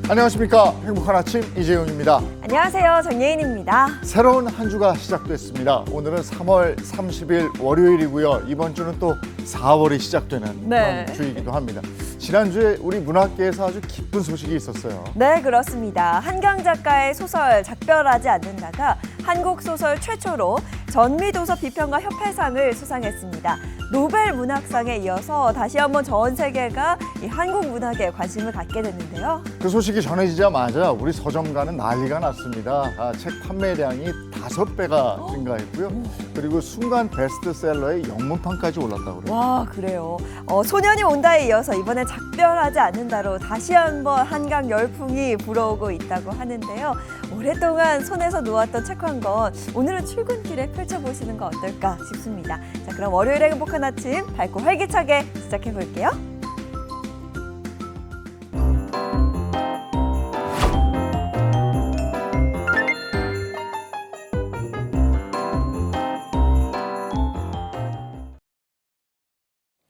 안녕하십니까. 행복한 아침 이재용입니다. 안녕하세요. 정예인입니다. 새로운 한 주가 시작됐습니다. 오늘은 3월 30일 월요일이고요. 이번 주는 또 4월이 시작되는 그런 주이기도 합니다. 지난주에 우리 문학계에서 아주 기쁜 소식이 있었어요. 네, 그렇습니다. 한강 작가의 소설 작별하지 않는다가 한국 소설 최초로 전미도서 비평가 협회상을 수상했습니다. 노벨 문학상에 이어서 다시 한번 전 세계가 이 한국 문학에 관심을 갖게 됐는데요. 그 소식이 전해지자마자 우리 서점가는 난리가 났습니다. 책 판매량이 5배가 증가했고요. 그리고 순간 베스트셀러의 영문판까지 올랐다고 그래요. 와, 그래요. 소년이 온다에 이어서 이번에 작별하지 않는다로 다시 한번 한강 열풍이 불어오고 있다고 하는데요. 오랫동안 손에서 놓았던 책 한 권 오늘은 출근길에 펼쳐보시는 거 어떨까 싶습니다. 자, 그럼 월요일의 행복한 아침 밝고 활기차게 시작해 볼게요.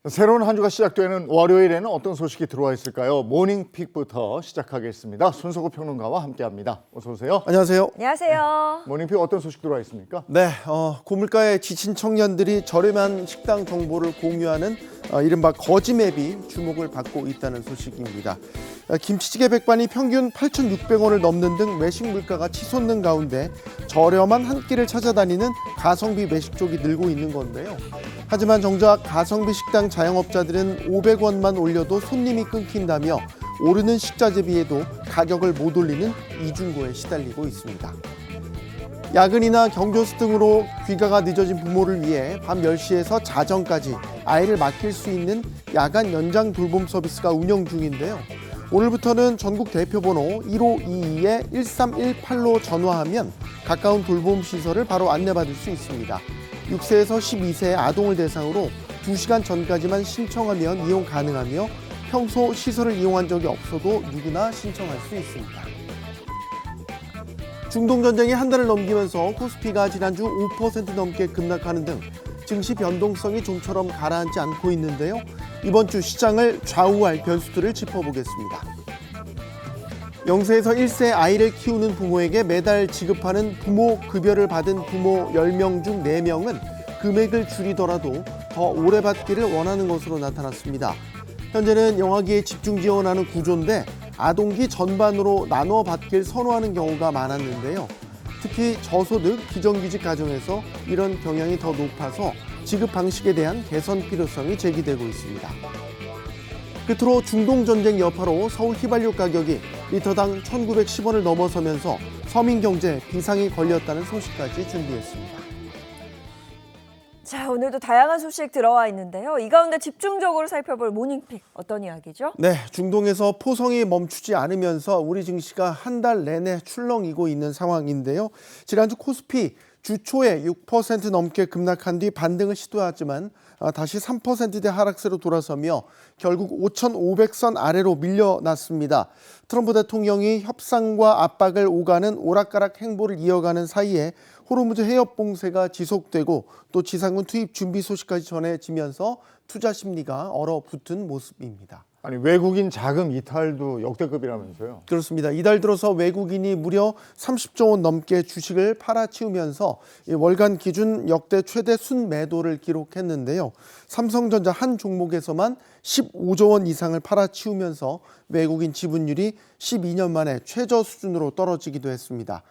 새로운 한 주가 시작되는 월요일에는 어떤 소식이 들어와 있을까요? 모닝픽부터 시작하겠습니다. 손석구 평론가와 함께합니다. 어서 오세요. 안녕하세요. 안녕하세요. 모닝픽 어떤 소식 들어와 있습니까? 네, 고물가에 지친 청년들이 저렴한 식당 정보를 공유하는 이른바 거지맵이 주목을 받고 있다는 소식입니다. 김치찌개 백반이 평균 8,600원을 넘는 등 외식 물가가 치솟는 가운데 저렴한 한 끼를 찾아다니는 가성비 매식 쪽이 늘고 있는 건데요. 하지만 정작 가성비 식당 자영업자들은 500원만 올려도 손님이 끊긴다며 오르는 식자재비에도 가격을 못 올리는 이중고에 시달리고 있습니다. 야근이나 경조사 등으로 귀가가 늦어진 부모를 위해 밤 10시에서 자정까지 아이를 맡길 수 있는 야간 연장 돌봄 서비스가 운영 중인데요. 오늘부터는 전국 대표번호 1522-1318로 전화하면 가까운 돌봄 시설을 바로 안내받을 수 있습니다. 6세에서 12세의 아동을 대상으로 2시간 전까지만 신청하면 이용 가능하며 평소 시설을 이용한 적이 없어도 누구나 신청할 수 있습니다. 중동전쟁이 한 달을 넘기면서 코스피가 지난주 5% 넘게 급락하는 등 증시 변동성이 좀처럼 가라앉지 않고 있는데요. 이번 주 시장을 좌우할 변수들을 짚어보겠습니다. 0세에서 1세 아이를 키우는 부모에게 매달 지급하는 부모 급여를 받은 부모 10명 중 4명은 금액을 줄이더라도 더 오래 받기를 원하는 것으로 나타났습니다. 현재는 영아기에 집중 지원하는 구조인데 아동기 전반으로 나눠 받길 선호하는 경우가 많았는데요. 특히 저소득, 비정규직 가정에서 이런 경향이 더 높아서 지급 방식에 대한 개선 필요성이 제기되고 있습니다. 끝으로 중동전쟁 여파로 서울 휘발유 가격이 리터당 1,910원을 넘어서면서 서민경제 비상이 걸렸다는 소식까지 준비했습니다. 자, 오늘도 다양한 소식 들어와 있는데요. 이 가운데 집중적으로 살펴볼 모닝픽 어떤 이야기죠? 네, 중동에서 포성이 멈추지 않으면서 우리 증시가 한 달 내내 출렁이고 있는 상황인데요. 지난주 코스피 주 초에 6% 넘게 급락한 뒤 반등을 시도했지만 다시 3%대 하락세로 돌아서며 결국 5,500선 아래로 밀려났습니다. 트럼프 대통령이 협상과 압박을 오가는 오락가락 행보를 이어가는 사이에 호르무즈 해협 봉쇄가 지속되고 또 지상군 투입 준비 소식까지 전해지면서 투자 심리가 얼어붙은 모습입니다. 아니 외국인 자금 이탈도 역대급이라면서요. 그렇습니다. 이달 들어서 외국인이 무려 30조 원 넘게 주식을 팔아치우면서 월간 기준 역대 최대 순매도를 기록했는데요. 삼성전자 한 종목에서만 15조 원 이상을 팔아치우면서 외국인 지분율이 12년 만에 최저 수준으로 떨어지기도 했습니다.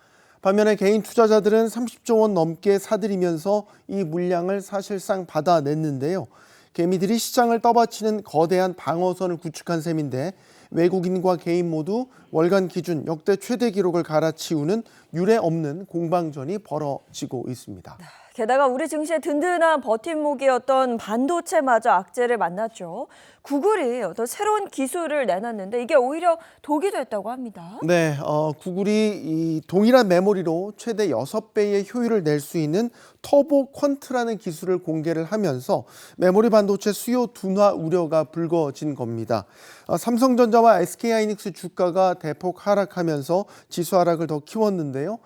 반면에 개인 투자자들은 30조 원 넘게 사들이면서 이 물량을 사실상 받아냈는데요. 개미들이 시장을 떠받치는 거대한 방어선을 구축한 셈인데 외국인과 개인 모두 월간 기준 역대 최대 기록을 갈아치우는 유례 없는 공방전이 벌어지고 있습니다. 게다가 우리 증시의 든든한 버팀목이었던 반도체마저 악재를 만났죠. 구글이 어떤 새로운 기술을 내놨는데 이게 오히려 독이 됐다고 합니다. 네, 구글이 이 동일한 메모리로 최대 6배의 효율을 낼 수 있는 터보 퀀트라는 기술을 공개를 하면서 메모리 반도체 수요 둔화 우려가 불거진 겁니다. 삼성전자와 SK하이닉스 주가가 대폭 하락하면서 지수 하락을 더 키웠는데요.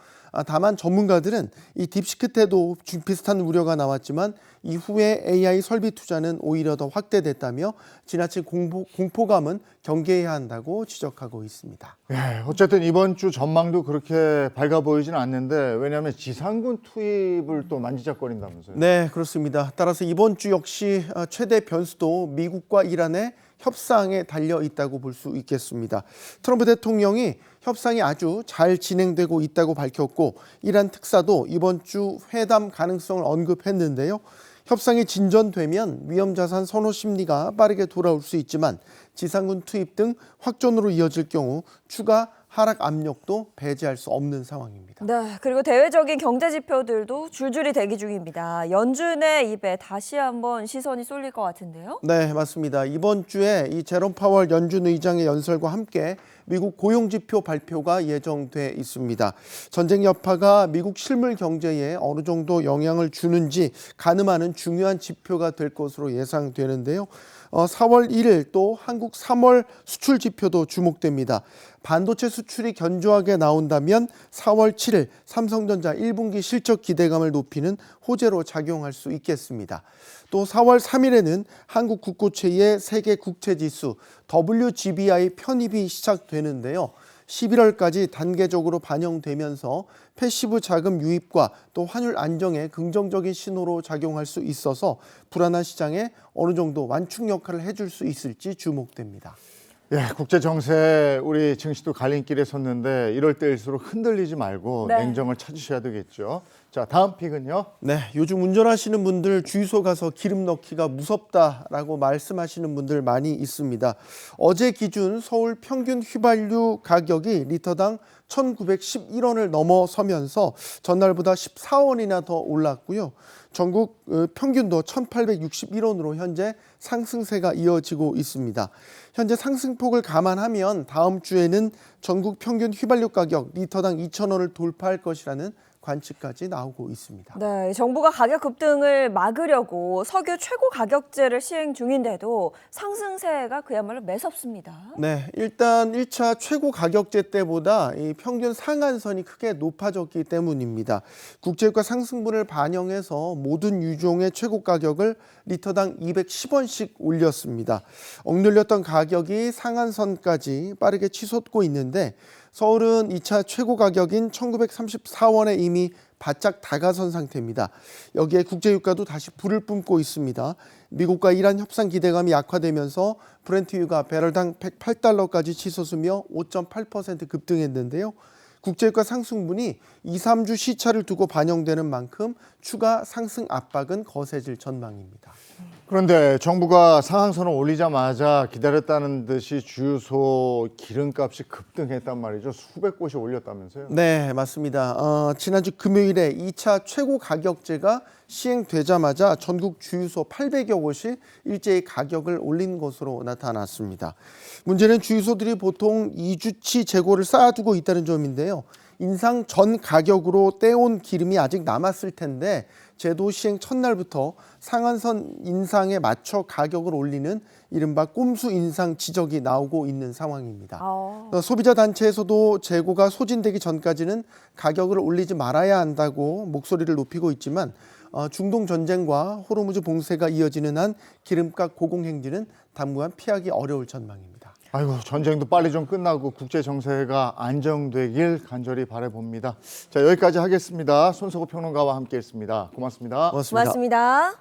다만 전문가들은 이 딥시크 때도 비슷한 우려가 나왔지만 이후에 AI 설비 투자는 오히려 더 확대됐다며 지나친 공포감은 경계해야 한다고 지적하고 있습니다. 예, 어쨌든 이번 주 전망도 그렇게 밝아 보이지는 않는데 왜냐하면 지상군 투입을 또 만지작거린다면서요. 네, 그렇습니다. 따라서 이번 주 역시 최대 변수도 미국과 이란의 협상에 달려 있다고 볼 수 있겠습니다. 트럼프 대통령이 협상이 아주 잘 진행되고 있다고 밝혔고 이란 특사도 이번 주 회담 가능성을 언급했는데요. 협상이 진전되면 위험자산 선호 심리가 빠르게 돌아올 수 있지만 지상군 투입 등 확전으로 이어질 경우 추가 하락 압력도 배제할 수 없는 상황입니다. 네, 그리고 대외적인 경제 지표들도 줄줄이 대기 중입니다. 연준의 입에 다시 한번 시선이 쏠릴 것 같은데요. 네, 맞습니다. 이번 주에 이 제롬 파월 연준 의장의 연설과 함께 미국 고용지표 발표가 예정돼 있습니다. 전쟁 여파가 미국 실물 경제에 어느 정도 영향을 주는지 가늠하는 중요한 지표가 될 것으로 예상되는데요. 4월 1일 또 한국 3월 수출 지표도 주목됩니다. 반도체 수출이 견조하게 나온다면 4월 7일 삼성전자 1분기 실적 기대감을 높이는 호재로 작용할 수 있겠습니다. 또 4월 3일에는 한국 국고체의 세계 국채지수 WGBI 편입이 시작되는데요. 11월까지 단계적으로 반영되면서 패시브 자금 유입과 또 환율 안정에 긍정적인 신호로 작용할 수 있어서 불안한 시장에 어느 정도 완충 역할을 해줄 수 있을지 주목됩니다. 예, 국제 정세 우리 증시도 갈림길에 섰는데 이럴 때일수록 흔들리지 말고 네. 냉정을 찾으셔야 되겠죠. 자, 다음 픽은요. 네, 요즘 운전하시는 분들 주유소 가서 기름 넣기가 무섭다라고 말씀하시는 분들 많이 있습니다. 어제 기준 서울 평균 휘발유 가격이 리터당 1,911원을 넘어서면서 전날보다 14원이나 더 올랐고요. 전국 평균도 1,861원으로 현재 상승세가 이어지고 있습니다. 현재 상승폭을 감안하면 다음 주에는 전국 평균 휘발유 가격 리터당 2,000원을 돌파할 것이라는 관측까지 나오고 있습니다. 네, 정부가 가격 급등을 막으려고 석유 최고 가격제를 시행 중인데도 상승세가 그야말로 매섭습니다. 네, 일단 1차 최고 가격제 때보다 이 평균 상한선이 크게 높아졌기 때문입니다. 국제유가 상승분을 반영해서 모든 유종의 최고 가격을 리터당 210원씩 올렸습니다. 억눌렸던 가격이 상한선까지 빠르게 치솟고 있는데 서울은 2차 최고 가격인 1934원에 이미 바짝 다가선 상태입니다. 여기에 국제유가도 다시 불을 뿜고 있습니다. 미국과 이란 협상 기대감이 약화되면서 브렌트유가 배럴당 108달러까지 치솟으며 5.8% 급등했는데요. 국제유가 상승분이 2, 3주 시차를 두고 반영되는 만큼 추가 상승 압박은 거세질 전망입니다. 그런데 정부가 상한선을 올리자마자 기다렸다는 듯이 주유소 기름값이 급등했단 말이죠. 수백 곳이 올렸다면서요? 네, 맞습니다. 지난주 금요일에 2차 최고 가격제가 시행되자마자 전국 주유소 800여 곳이 일제히 가격을 올린 것으로 나타났습니다. 문제는 주유소들이 보통 2주치 재고를 쌓아두고 있다는 점인데요. 인상 전 가격으로 떼온 기름이 아직 남았을 텐데 제도 시행 첫날부터 상한선 인상에 맞춰 가격을 올리는 이른바 꼼수 인상 지적이 나오고 있는 상황입니다. 소비자 단체에서도 재고가 소진되기 전까지는 가격을 올리지 말아야 한다고 목소리를 높이고 있지만 중동 전쟁과 호르무즈 봉쇄가 이어지는 한 기름값 고공행진은 당분간 피하기 어려울 전망입니다. 아이고, 전쟁도 빨리 좀 끝나고 국제 정세가 안정되길 간절히 바라봅니다. 자, 여기까지 하겠습니다. 손석구 평론가와 함께했습니다. 고맙습니다. 고맙습니다.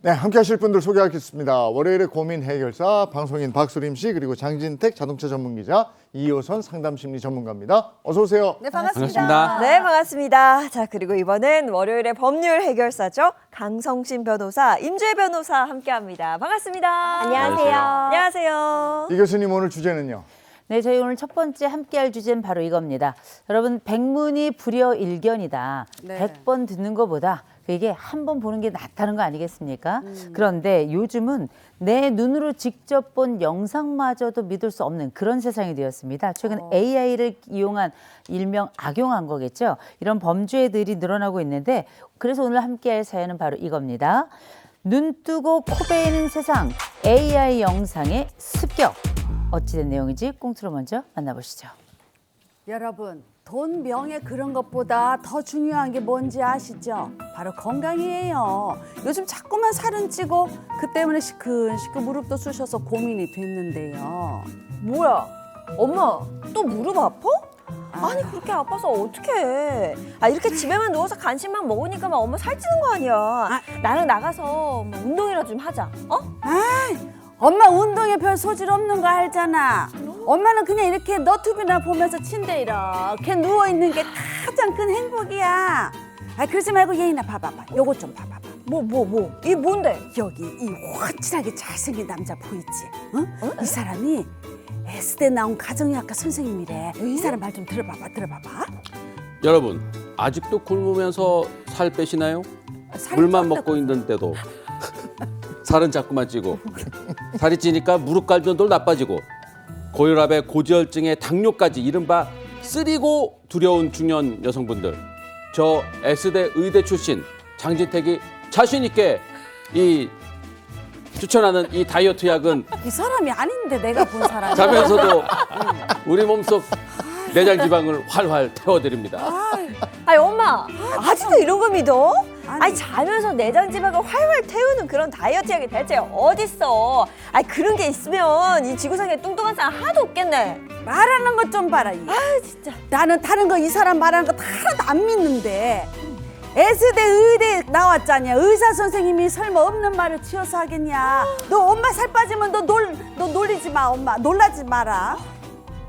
네, 함께 하실 분들 소개하겠습니다. 월요일의 고민 해결사 방송인 박수림 씨 그리고 장진택 자동차 전문 기자 이호선 상담심리 전문가입니다. 어서 오세요. 네, 반갑습니다. 반갑습니다. 네, 반갑습니다. 자, 그리고 이번엔 월요일의 법률 해결사죠. 강성신 변호사, 임주혜 변호사 함께합니다. 반갑습니다. 안녕하세요. 안녕하세요. 이 교수님 오늘 주제는요. 네, 저희 오늘 첫 번째 함께할 주제는 바로 이겁니다. 여러분, 백문이 불여일견이다. 네. 100번 듣는 것보다 이게 한 번 보는 게 낫다는 거 아니겠습니까? 그런데 요즘은 내 눈으로 직접 본 영상마저도 믿을 수 없는 그런 세상이 되었습니다. 최근 AI를 이용한 일명 악용한 거겠죠. 이런 범죄들이 늘어나고 있는데 그래서 오늘 함께할 사연은 바로 이겁니다. 눈 뜨고 코 베이는 세상, AI 영상의 습격. 어찌된 내용인지 꽁트로 먼저 만나보시죠. 여러분, 돈, 명예 그런 것보다 더 중요한 게 뭔지 아시죠? 바로 건강이에요. 요즘 자꾸만 살은 찌고 그 때문에 시큰시큰 무릎도 쑤셔서 고민이 됐는데요. 뭐야? 엄마, 또 무릎 아파? 아니, 그렇게 아파서 어떡해. 아, 이렇게 집에만 누워서 간식만 먹으니까 막 엄마 살찌는 거 아니야. 나랑 나가서 뭐 운동이라도 좀 하자. 어? 엄마 운동에 별 소질 없는 거 알잖아. 엄마는 그냥 이렇게 너튜브나 보면서 침대에 이렇게 누워있는 게 가장 큰 행복이야. 아, 그러지 말고 얘나 봐봐봐. 요거 좀 봐봐봐. 뭐? 이게 뭔데? 여기 이 확실하게 잘생긴 남자 보이지? 응? 이 사람이 S대 나온 가정의학과 선생님이래. 이 사람 말 좀 들어봐봐. 여러분, 아직도 굶으면서 살 빼시나요? 살이 물만 쪘다고. 먹고 있는데도 살은 자꾸만 찌고 살이 찌니까 무릎 관절도 나빠지고 고혈압에 고지혈증에 당뇨까지 이른바 쓰리고 두려운 중년 여성분들, 저 S대 의대 출신 장진택이 자신 있게 추천하는 이 다이어트 약은 이 사람이 아닌데 내가 본 사람이. 자면서도 우리 몸속 내장 지방을 활활 태워드립니다. 아니, 엄마, 아직도 이런 거 믿어? 아니. 아니, 자면서 내장 지방을 활활 태우는 그런 다이어트 약이 대체 어딨어? 아니, 그런 게 있으면 이 지구상에 뚱뚱한 사람 하나도 없겠네. 말하는 것 좀 봐라. 진짜. 나는 다른 거 이 사람 말하는 거 다 하나도 안 믿는데. S대 의대 나왔잖냐. 의사 선생님이 설마 없는 말을 지어서 하겠냐. 너 엄마 살 빠지면 너 놀리지 마. 엄마 놀라지 마라.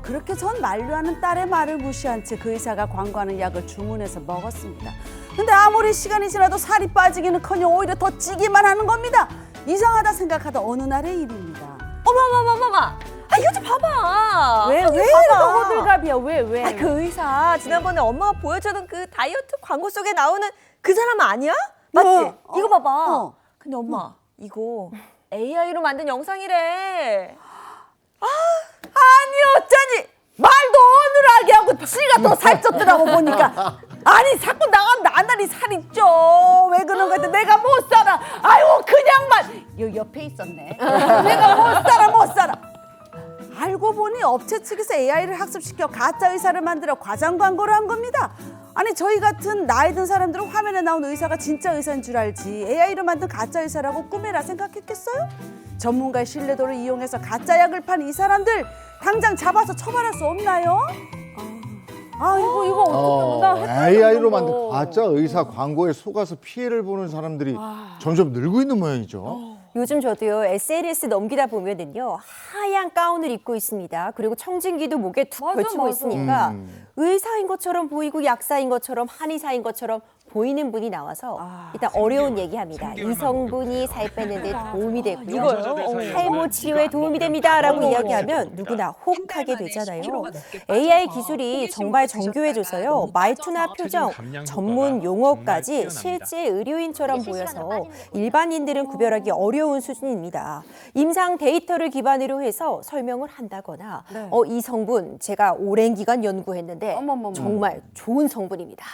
그렇게 전 만류하는 딸의 말을 무시한 채 그 의사가 광고하는 약을 주문해서 먹었습니다. 근데 아무리 시간이 지나도 살이 빠지기는커녕 오히려 더 찌기만 하는 겁니다. 이상하다 생각하던 어느 날의 일입니다. 어머머머머머. 아, 이거 좀 봐봐. 왜 저기 이렇게 봐봐. 호들갑이야? 왜? 아, 그 의사 지난번에 엄마가 보여주던 그 다이어트 광고 속에 나오는 그 사람 아니야? 맞지? 이거 봐봐. 근데 엄마, 이거 AI로 만든 영상이래. 아니 어쩌니 말도 어눌하게 하고 지가 더 살쪘더라고 보니까. 아니 자꾸 나날이 살이 쪄. 왜 그런 거야? 내가 못 살아. 아유 그냥만. 요 옆에 있었네. 내가 못 살아. 알고 보니 업체 측에서 AI를 학습시켜 가짜 의사를 만들어 과장 광고를 한 겁니다. 아니 저희 같은 나이 든 사람들은 화면에 나온 의사가 진짜 의사인 줄 알지 AI로 만든 가짜 의사라고 꿈에라 생각했겠어요? 전문가의 신뢰도를 이용해서 가짜 약을 판 이 사람들 당장 잡아서 처벌할 수 없나요? 이거 어떻게 나 AI로 만든 가짜 의사 광고에 속아서 피해를 보는 사람들이 점점 늘고 있는 모양이죠. 요즘 저도요 SNS 넘기다 보면은요 하얀 가운을 입고 있습니다. 그리고 청진기도 목에 툭 걸치고 있으니까 의사인 것처럼 보이고 약사인 것처럼 한의사인 것처럼 보이는 분이 나와서 일단 어려운 얘기합니다. 이 성분이 살 빼는 데 도움이 되고요. 탈모 치료에 도움이 됩니다라고 이야기하면 누구나 혹하게 되잖아요. AI 기술이 정말 정교해져서요. 말투나 표정, 전문 용어까지 실제 의료인처럼 보여서 일반인들은 구별하기 어려운 수준입니다. 임상 데이터를 기반으로 해서 설명을 한다거나 이 성분 제가 오랜 기간 연구했는데 정말 좋은 성분입니다.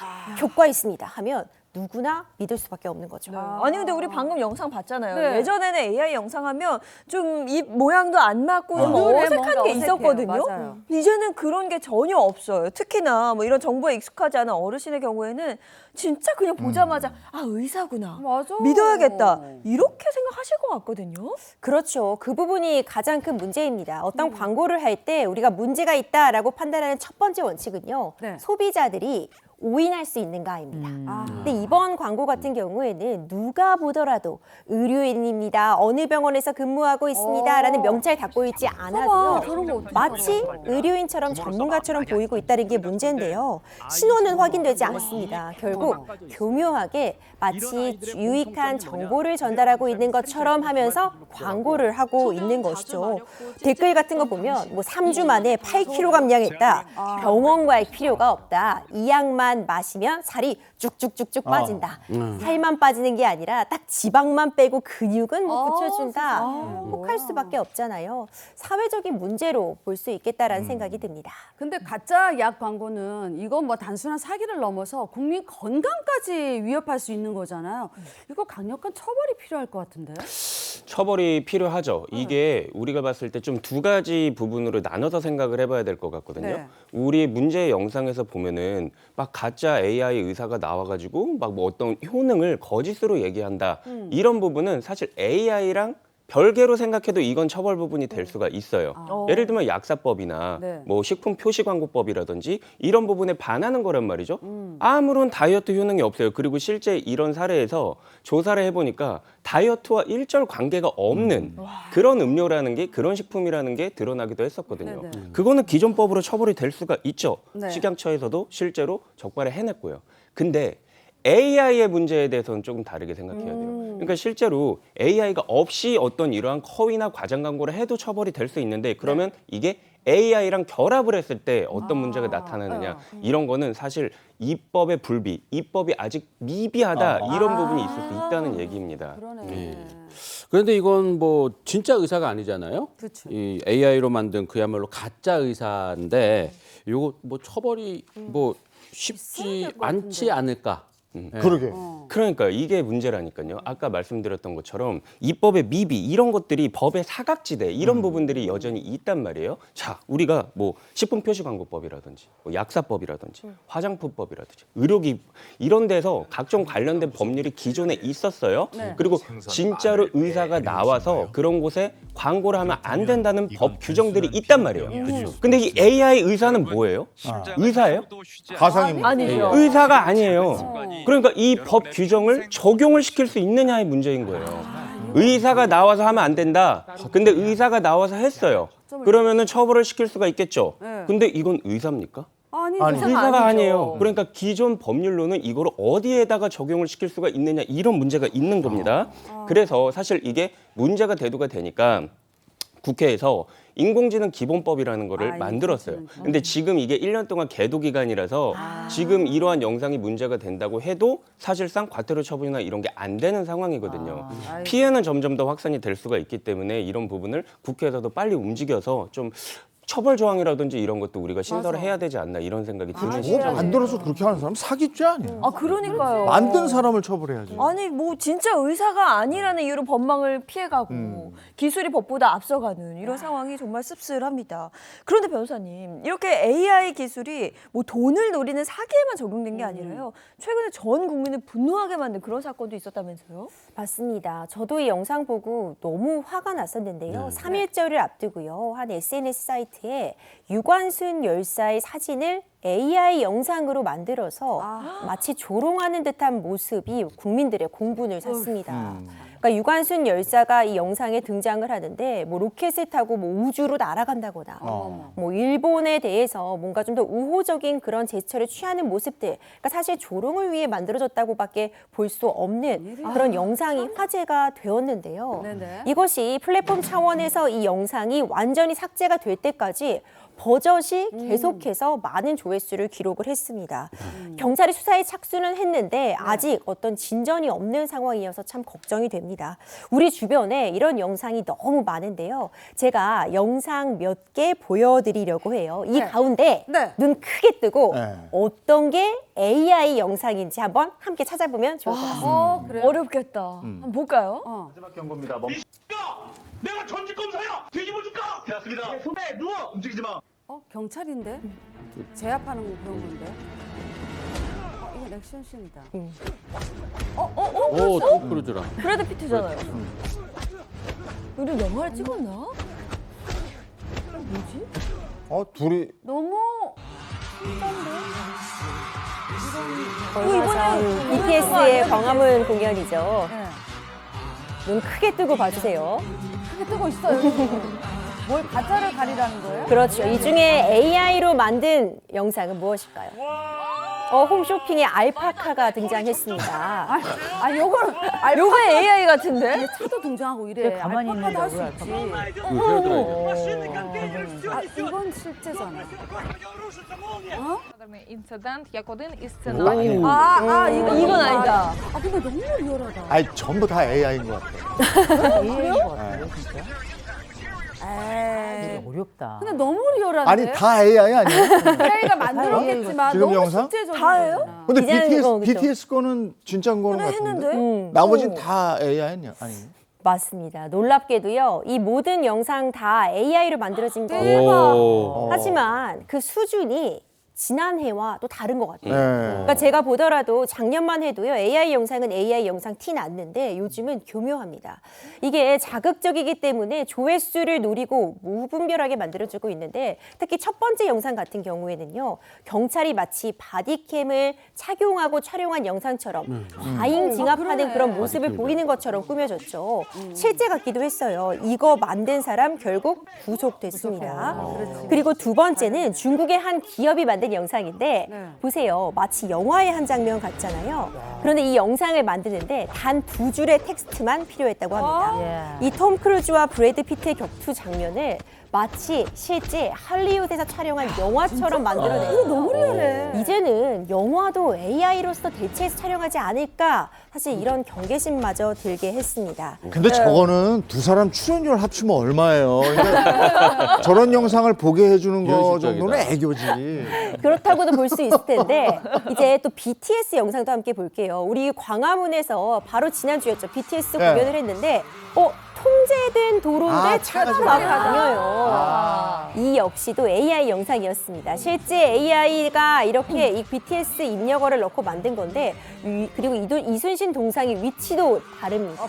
효과 있습니다 하면 누구나 믿을 수밖에 없는 거죠. 아니, 근데 우리 방금 영상 봤잖아요. 네. 예전에는 AI 영상 하면 좀 입 모양도 안 맞고 좀 그래, 어색한 뭔가 게 어색해요. 있었거든요. 맞아요. 이제는 그런 게 전혀 없어요. 특히나 뭐 이런 정보에 익숙하지 않은 어르신의 경우에는 진짜 그냥 보자마자 의사구나. 맞아. 믿어야겠다. 이렇게 생각하실 것 같거든요. 그렇죠. 그 부분이 가장 큰 문제입니다. 어떤 광고를 할 때 우리가 문제가 있다라고 판단하는 첫 번째 원칙은요. 네. 소비자들이 오인할 수 있는가입니다. 근데 이번 광고 같은 경우에는 누가 보더라도 의료인입니다. 어느 병원에서 근무하고 있습니다. 라는 명찰 닫고 있지 않아도요. 마치 의료인처럼 전문가처럼 보이고 있다는 게 문제인데요. 신원은 확인되지 않습니다. 결국 교묘하게 마치 유익한 정보를 전달하고 있는 것처럼 하면서 광고를 하고 있는 것이죠. 댓글 같은 거 보면 뭐 3주 만에 8kg 감량했다. 병원 갈 필요가 없다. 이 약만 마시면 살이 쭉쭉쭉쭉 빠진다. 살만 빠지는 게 아니라 딱 지방만 빼고 근육은 뭐 붙여준다. 혹할 수밖에 없잖아요. 사회적인 문제로 볼 수 있겠다라는 생각이 듭니다. 근데 가짜 약 광고는 이건 뭐 단순한 사기를 넘어서 국민 건강까지 위협할 수 있는 거잖아요. 이거 강력한 처벌이 필요할 것 같은데요? 처벌이 필요하죠. 이게 우리가 봤을 때 좀 두 가지 부분으로 나눠서 생각을 해봐야 될 것 같거든요. 네. 우리 문제 영상에서 보면은 막 가짜 AI 의사가 나와가지고 막 뭐 어떤 효능을 거짓으로 얘기한다. 이런 부분은 사실 AI랑 별개로 생각해도 이건 처벌 부분이 될 수가 있어요. 예를 들면 약사법이나 네. 뭐 식품 표시광고법이라든지 이런 부분에 반하는 거란 말이죠. 아무런 다이어트 효능이 없어요. 그리고 실제 이런 사례에서 조사를 해보니까 다이어트와 일절 관계가 없는 그런 음료라는 게 그런 식품이라는 게 드러나기도 했었거든요. 네네. 그거는 기존 법으로 처벌이 될 수가 있죠. 네. 식약처에서도 실제로 적발을 해냈고요. 근데 AI의 문제에 대해서는 조금 다르게 생각해야 돼요. 그러니까 실제로 AI가 없이 어떤 이러한 커이나 과장 광고를 해도 처벌이 될 수 있는데 그러면 이게 AI랑 결합을 했을 때 어떤 문제가 나타나느냐 이런 거는 사실 입법의 불비, 입법이 아직 미비하다 이런 부분이 있을 수 있다는 얘기입니다. 그러네. 그런데 이건 뭐 진짜 의사가 아니잖아요. 그렇죠. 이 AI로 만든 그야말로 가짜 의사인데 요거 뭐 처벌이 뭐 쉽지 않지 않을까. 그러게. 그러니까요. 이게 문제라니까요. 아까 말씀드렸던 것처럼 입법의 미비 이런 것들이 법의 사각지대 이런 부분들이 여전히 있단 말이에요. 자, 우리가 뭐 식품표시광고법이라든지 뭐 약사법이라든지 화장품법이라든지 의료기 이런 데서 각종 관련된 법률이 기존에 있었어요. 그리고 진짜로 의사가 나와서 그런 곳에 광고를 하면 안 된다는 법 규정들이 있단 말이에요. 근데 이 AI 의사는 뭐예요? 의사예요? 가상입니다. 아니죠. 의사가 아니에요. 그러니까 이 법 규정을 적용을 시킬 수 있느냐의 문제인 거예요. 의사가 나와서 하면 안 된다. 근데 의사가 나와서 했어요. 그러면은 처벌을 시킬 수가 있겠죠. 근데 이건 의사입니까? 아니죠. 의사가 아니에요. 그러니까 기존 법률로는 이거를 어디에다가 적용을 시킬 수가 있느냐 이런 문제가 있는 겁니다. 그래서 사실 이게 문제가 대두가 되니까 국회에서 인공지능 기본법이라는 거를 만들었어요. 근데 지금 이게 1년 동안 계도 기간이라서 지금 이러한 영상이 문제가 된다고 해도 사실상 과태료 처분이나 이런 게 안 되는 상황이거든요. 피해는 점점 더 확산이 될 수가 있기 때문에 이런 부분을 국회에서도 빨리 움직여서 좀 처벌 조항이라든지 이런 것도 우리가 신설을 해야 되지 않나 이런 생각이 드는 그거 시죠. 만들어서 그렇게 하는 사람 사기죄 아니에요? 아, 그러니까요. 만든 사람을 처벌해야지. 아니 뭐 진짜 의사가 아니라는 이유로 법망을 피해가고 기술이 법보다 앞서가는 이런 상황이 정말 씁쓸합니다. 그런데 변호사님 이렇게 AI 기술이 뭐 돈을 노리는 사기에만 적용된 게 아니라요. 최근에 전 국민을 분노하게 만든 그런 사건도 있었다면서요? 맞습니다. 저도 이 영상 보고 너무 화가 났었는데요. 3.1절을 앞두고요. 한 SNS 사이트에 유관순 열사의 사진을 AI 영상으로 만들어서 마치 조롱하는 듯한 모습이 국민들의 공분을 샀습니다. 그러니까 유관순 열사가 이 영상에 등장을 하는데 뭐 로켓을 타고 뭐 우주로 날아간다거나 뭐 일본에 대해서 뭔가 좀 더 우호적인 그런 제스처를 취하는 모습들 그러니까 사실 조롱을 위해 만들어졌다고밖에 볼 수 없는 그런 영상이 화제가 되었는데요. 네네. 이것이 플랫폼 차원에서 이 영상이 완전히 삭제가 될 때까지 버젓이 계속해서 많은 조회수를 기록을 했습니다. 경찰이 수사에 착수는 했는데 아직 어떤 진전이 없는 상황이어서 참 걱정이 됩니다. 우리 주변에 이런 영상이 너무 많은데요. 제가 영상 몇 개 보여드리려고 해요. 이 가운데 눈 크게 뜨고 어떤 게 AI 영상인지 한번 함께 찾아보면 좋을 것 같습니다. 그래. 어렵겠다. 한번 볼까요? 마지막 경고입니다. 내가 전직 검사야! 뒤집어 줄까? 되었습니다. 손에 누워! 움직이지 마. 경찰인데? 제압하는 거 그런 건데? 이건 액션씬이다. 오, 톰 크루즈라. 브래드 피트잖아요. 우리 영화를 찍었나? 뭐지? 둘이 너무 얼마 전 BTS의 광화문 공연이죠. 눈 크게 뜨고 봐주세요. 크게 뜨고 있어요. 뭘 가짜를 가리라는 거예요? 그렇죠. 이 중에 AI로 만든 영상은 무엇일까요? 홈쇼핑에 알파카가 등장했습니다. 요거 AI 같은데? 차도 등장하고 이래. 왜 가만히 알파카도 할 수 있는다고요, 있지. 이건 실제잖아. Інцидент як один із 오. сценаріїв. 이건 아니다. 근데 너무 리얼하다. 아니 전부 다 AI인 것 같아요. AI인 것 같아요, 진짜. 되게 어렵다. 근데 너무 리얼한데? 아니 다 AI 아니에요? AI가 만들었겠지만 지금 너무 영상? 실제적이야. 다예요? 근데 디자인 BTS, 거, 그죠? BTS 거는 진짜인 거는 같은데? 했는데? 나머지는 다 AI 아니야? 아니. 맞습니다. 놀랍게도요. 이 모든 영상 다 AI로 만들어진 네. 거예요. 오. 하지만 그 수준이 지난해와 또 다른 것 같아요. 네. 그러니까 제가 보더라도 작년만 해도요. AI 영상은 AI 영상 티 났는데 요즘은 교묘합니다. 이게 자극적이기 때문에 조회수를 노리고 무분별하게 만들어주고 있는데 특히 첫 번째 영상 같은 경우에는요. 경찰이 마치 바디캠을 착용하고 촬영한 영상처럼 과잉 진압하는 그런 모습을 보이는 것처럼 꾸며졌죠. 실제 같기도 했어요. 이거 만든 사람 결국 구속됐습니다. 그리고 두 번째는 중국의 한 기업이 만든 영상인데 보세요. 마치 영화의 한 장면 같잖아요. 그런데 이 영상을 만드는데 단 2줄의 텍스트만 필요했다고 합니다. 이 톰 크루즈와 브래드 피트의 격투 장면을 마치 실제 할리우드에서 촬영한 영화처럼 만들어내요. 너무 리얼해. 이제는 영화도 AI로서 대체해서 촬영하지 않을까 사실 이런 경계심마저 들게 했습니다. 근데 저거는 두 사람 출연료 합치면 얼마예요? 그러니까 저런 영상을 보게 해주는 거 정도는 애교지. 그렇다고도 볼 수 있을 텐데 이제 또 BTS 영상도 함께 볼게요. 우리 광화문에서 바로 지난주였죠. BTS 네. 공연을 했는데 통제된 도로인데 차가 막 다녀요. 이 역시도 AI 영상이었습니다. 실제 AI가 이렇게 이 BTS 입력어를 넣고 만든 건데 그리고 이순신 동상의 위치도 다릅니다.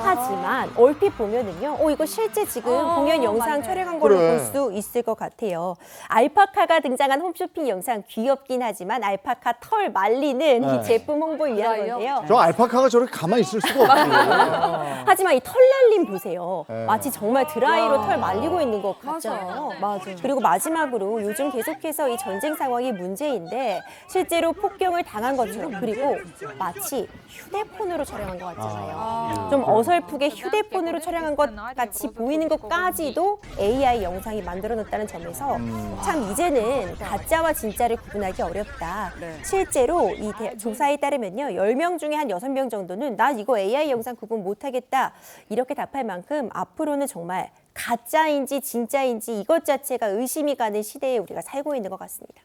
하지만 얼핏 보면은요. 이거 실제 지금 공연 영상 촬영한 걸로 그래. 볼 수 있을 것 같아요. 알파카가 등장한 홈쇼핑 영상 귀엽긴 하지만 알파카 털 말리는 이 제품 홍보를 위한 건데요. 저 알파카가 저렇게 가만히 있을 수가 없지. 하지만 이 털 날림 보세요. 마치 정말 드라이로 털 말리고 있는 것 같잖아요. 맞아. 그리고 마지막으로 요즘 계속해서 이 전쟁 상황이 문제인데 실제로 폭격을 당한 것처럼 그리고 마치 휴대폰으로 촬영한 것 같잖아요. 좀 어설프게 휴대폰으로 촬영한 것 같이 보이는 것까지도 AI 영상이 만들어냈다는 점에서 참 이제는 가짜와 진짜를 구분하기 어렵다. 실제로 이 조사에 따르면요. 10명 중에 한 6명 정도는 나 이거 AI 영상 구분 못하겠다. 이렇게 답할 만큼 앞으로는 정말 가짜인지 진짜인지 이것 자체가 의심이 가는 시대에 우리가 살고 있는 것 같습니다.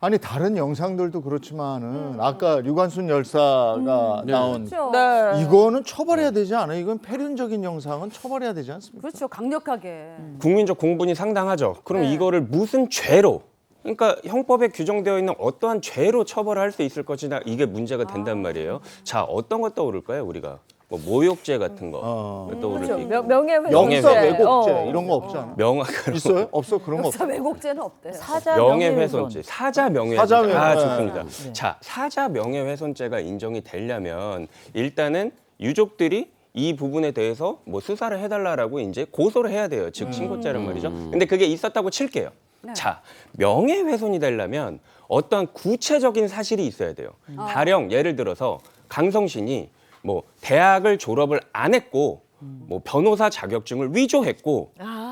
아니 다른 영상들도 그렇지만은 아까 류관순 열사가 나온 네. 이거는 처벌해야 되지 않아요? 이건 폐륜적인 영상은 처벌해야 되지 않습니까? 그렇죠. 강력하게. 국민적 공분이 상당하죠. 그럼 이거를 무슨 죄로? 그러니까 형법에 규정되어 있는 어떠한 죄로 처벌할 수 있을 것이냐 이게 문제가 된단 말이에요. 자, 어떤 거 떠오를까요, 우리가? 뭐 모욕죄 같은 거 떠오를 수 있고. 명예훼손. 영서 명예훼손. 왜곡죄 이런 거 없지 않아? 명확한 없어? 그런 거 없어? 왜곡죄는 없대요. 사자 명예훼손죄, 사자 명예훼손죄. 사자 명예- 아, 네. 좋습니다. 자, 사자 명예훼손죄가 인정이 되려면 일단은 유족들이 이 부분에 대해서 뭐 수사를 해달라라고 이제 고소를 해야 돼요. 즉 신고죄란 말이죠. 근데 그게 있었다고 칠게요. 자, 명예훼손이 되려면 어떠한 구체적인 사실이 있어야 돼요. 가령 예를 들어서 강성신이 뭐 대학을 졸업을 안 했고 뭐 변호사 자격증을 위조했고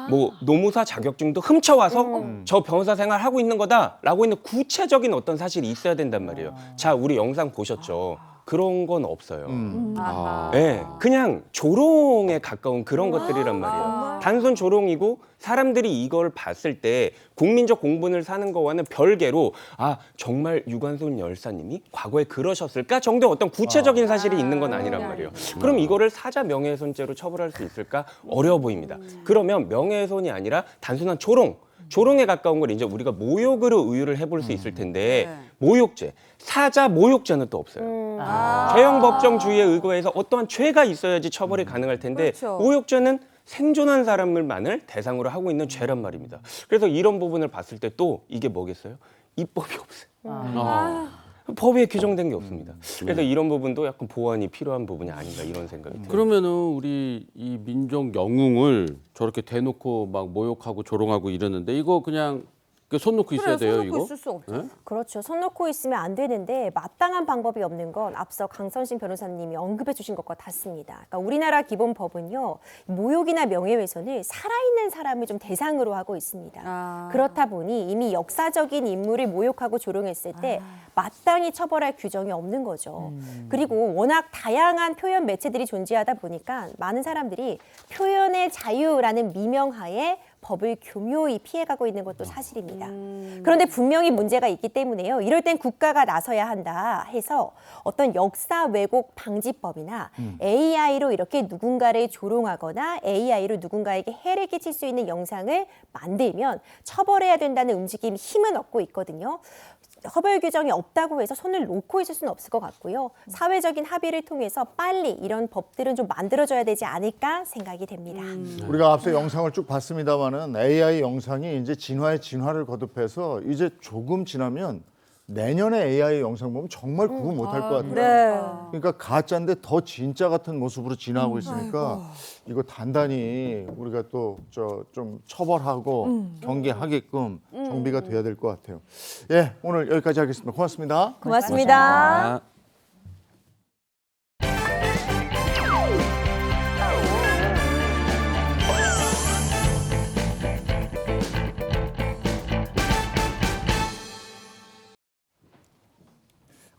뭐 노무사 자격증도 훔쳐와서 저 변호사 생활 하고 있는 거다라고 있는 구체적인 어떤 사실이 있어야 된단 말이에요. 자, 우리 영상 보셨죠? 그런 건 없어요. 네, 그냥 조롱에 가까운 그런 것들이란 말이에요. 단순 조롱이고 사람들이 이걸 봤을 때 국민적 공분을 사는 거와는 별개로 아 정말 유관순 열사님이 과거에 그러셨을까 정도의 어떤 구체적인 사실이 있는 건 아니란 말이에요. 그럼 이거를 사자 명예훼손죄로 처벌할 수 있을까? 어려워 보입니다. 그러면 명예훼손이 아니라 단순한 조롱에 가까운 걸 이제 우리가 모욕으로 의유를 해볼 수 있을 텐데 모욕죄, 사자 모욕죄는 또 없어요. 죄형 법정주의에 의거해서 어떠한 죄가 있어야지 처벌이 가능할 텐데 모욕죄는 생존한 사람을만을 대상으로 하고 있는 죄란 말입니다. 그래서 이런 부분을 봤을 때 또 이게 뭐겠어요? 입법이 없어요. 법에 규정된 게 없습니다. 그래서 이런 부분도 약간 보완이 필요한 부분이 아닌가 이런 생각이 듭니다. 그러면은 우리 이 민족 영웅을 저렇게 대놓고 막 모욕하고 조롱하고 이러는데 이거 그냥 손 놓고 있어야 돼요, 이거? 있을 수 없죠. 네? 그렇죠. 손 놓고 있으면 안 되는데 마땅한 방법이 없는 건 앞서 강선신 변호사님이 언급해 주신 것과 같습니다. 그러니까 우리나라 기본법은요. 모욕이나 명예훼손을 살아있는 사람을 좀 대상으로 하고 있습니다. 그렇다 보니 이미 역사적인 인물을 모욕하고 조롱했을 때 마땅히 처벌할 규정이 없는 거죠. 그리고 워낙 다양한 표현 매체들이 존재하다 보니까 많은 사람들이 표현의 자유라는 미명하에 법을 교묘히 피해가고 있는 것도 사실입니다. 그런데 분명히 문제가 있기 때문에요. 이럴 땐 국가가 나서야 한다 해서 어떤 역사 왜곡 방지법이나 AI로 이렇게 누군가를 조롱하거나 AI로 누군가에게 해를 끼칠 수 있는 영상을 만들면 처벌해야 된다는 움직임이 힘은 얻고 있거든요. 처벌 규정이 없다고 해서 손을 놓고 있을 수는 없을 것 같고요. 사회적인 합의를 통해서 빨리 이런 법들은 좀 만들어져야 되지 않을까 생각이 됩니다. 우리가 앞서 영상을 쭉 봤습니다만은 AI 영상이 이제 진화의 진화를 거듭해서 이제 조금 지나면 내년에 AI 영상 보면 정말 구분 못할 것 같아요. 네. 그러니까 가짜인데 더 진짜 같은 모습으로 진화하고 있으니까 이거 단단히 우리가 또 좀 처벌하고 경계하게끔 정비가 돼야 될 것 같아요. 예, 오늘 여기까지 하겠습니다. 고맙습니다. 고맙습니다.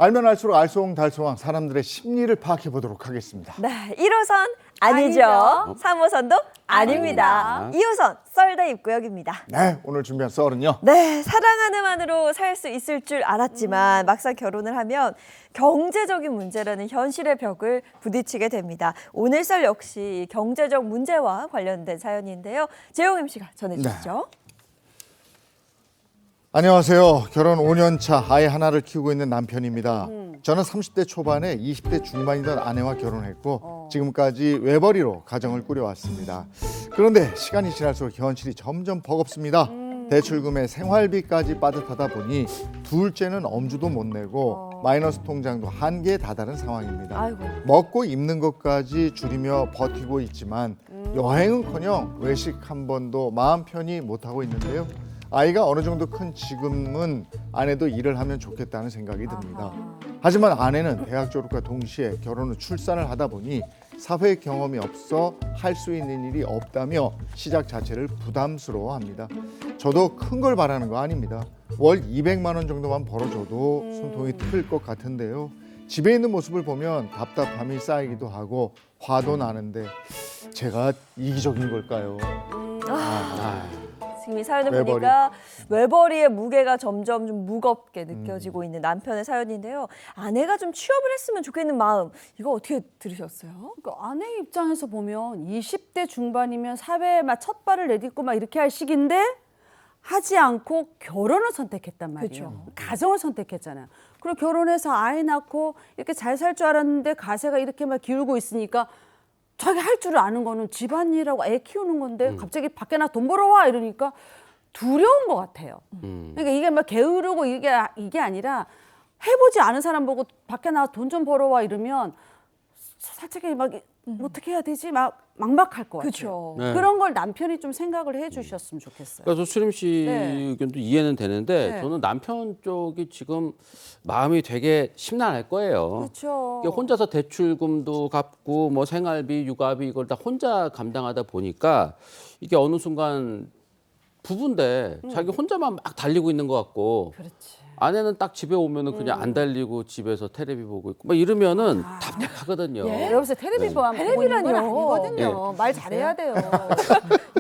알면 알수록 알쏭달쏭한 사람들의 심리를 파악해 보도록 하겠습니다. 네, 1호선 아니죠. 3호선도 아닙니다. 2호선 썰다 입구역입니다. 네, 오늘 준비한 썰은요. 네, 사랑하는 만으로 살 수 있을 줄 알았지만 막상 결혼을 하면 경제적인 문제라는 현실의 벽을 부딪히게 됩니다. 오늘 썰 역시 경제적 문제와 관련된 사연인데요. 재용 MC가 전해주시죠. 안녕하세요. 결혼 5년 차 아이 하나를 키우고 있는 남편입니다. 저는 30대 초반에 20대 중반이던 아내와 결혼했고 지금까지 외벌이로 가정을 꾸려왔습니다. 그런데 시간이 지날수록 현실이 점점 버겁습니다. 대출금에 생활비까지 빠듯하다 보니 둘째는 엄주도 못 내고 마이너스 통장도 한계에 다다른 상황입니다. 아이고. 먹고 입는 것까지 줄이며 버티고 있지만 여행은커녕 외식 한 번도 마음 편히 못하고 있는데요. 아이가 어느 정도 큰 지금은 아내도 일을 하면 좋겠다는 생각이 듭니다. 하지만 아내는 대학 졸업과 동시에 결혼 후 출산을 하다 보니 사회 경험이 없어 할 수 있는 일이 없다며 시작 자체를 부담스러워합니다. 저도 큰 걸 바라는 거 아닙니다. 월 200만 원 정도만 벌어줘도 숨통이 트일 것 같은데요. 집에 있는 모습을 보면 답답함이 쌓이기도 하고 화도 나는데 제가 이기적인 걸까요? 지금 이 사연을 외벌이. 보니까 외벌이의 무게가 점점 좀 무겁게 느껴지고 있는 남편의 사연인데요. 아내가 좀 취업을 했으면 좋겠는 마음, 이거 어떻게 들으셨어요? 그러니까 아내 입장에서 보면 20대 중반이면 사회에 막 첫 발을 내딛고 막 이렇게 할 시기인데 하지 않고 결혼을 선택했단 말이에요. 그렇죠. 가정을 선택했잖아요. 그리고 결혼해서 아이 낳고 이렇게 잘 살 줄 알았는데 가세가 이렇게 막 기울고 있으니까 자기 할 줄 아는 거는 집안일하고 애 키우는 건데 갑자기 밖에 나 돈 벌어와 이러니까 두려운 것 같아요. 그러니까 이게 막 게으르고 이게 아니라 해보지 않은 사람 보고 밖에 나 돈 좀 벌어와 이러면 살짝 막 어떻게 해야 되지? 막 막막할 것 같아요. 그쵸. 네. 그런 걸 남편이 좀 생각을 해주셨으면 좋겠어요. 그래서 수림 씨 네. 의견도 이해는 되는데 네. 저는 남편 쪽이 지금 마음이 되게 심란할 거예요. 그렇죠. 이게 혼자서 대출금도 갚고 뭐 생활비, 육아비 이걸 다 혼자 감당하다 보니까 이게 어느 순간 부부인데 자기 혼자만 막 달리고 있는 것 같고 그렇지. 아내는 딱 집에 오면은 그냥 안 달리고 집에서 테레비 보고 있고 막 이러면은 답답하거든요. 여기서 테레비 보고 있는 건 아니거든요. 말 잘해야 돼요.